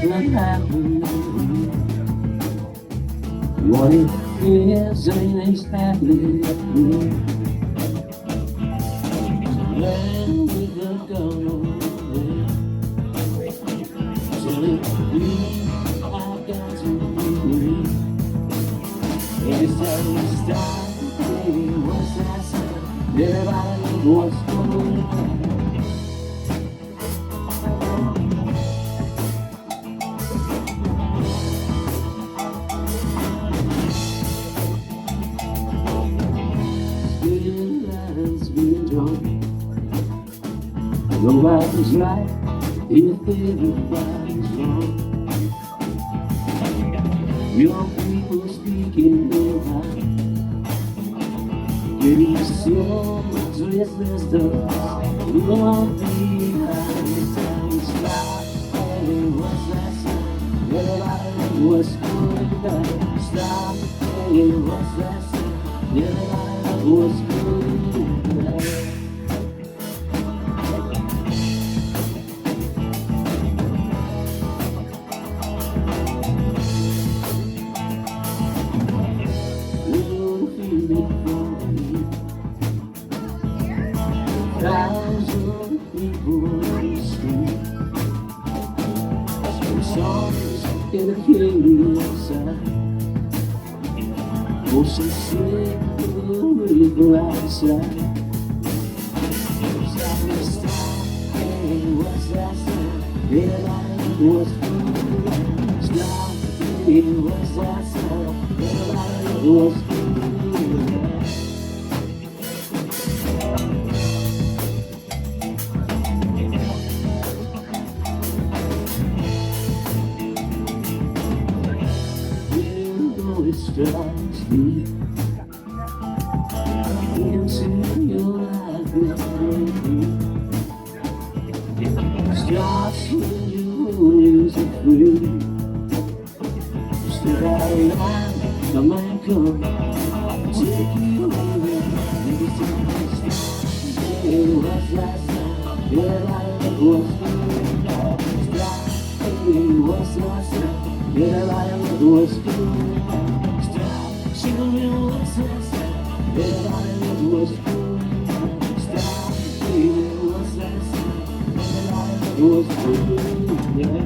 unhappy. What it is, anything's happening to me. When we could go nowhere, telling me I've got to be. Every time we stop, baby, what's that sound? Everybody knows what's going on. Nobody's right if everybody's wrong. Young people speaking their mind, getting so much restless thoughts. We won't be behind the times stop. Hey, what's that sound? Everybody, what's going on? Stop. Hey, what's that sound? Everybody, what's going on? Thousand people on the street, some songs in a inside. Oh, so sick of the river outside. Stop, hey, what's that sound? Everybody, what's going on? Stop, hey, what's that sound? Everybody, what's going on? It strikes me into your life with me. It starts when you lose it free. Step out of line, the man come take you away. Maybe take stop. Hey, what's last time? Everybody was good. Stop. Hey, what's last time? Everybody was good. She don't know what's that. Everybody was cool. Stop, baby, what's that? Everybody was cool, yeah.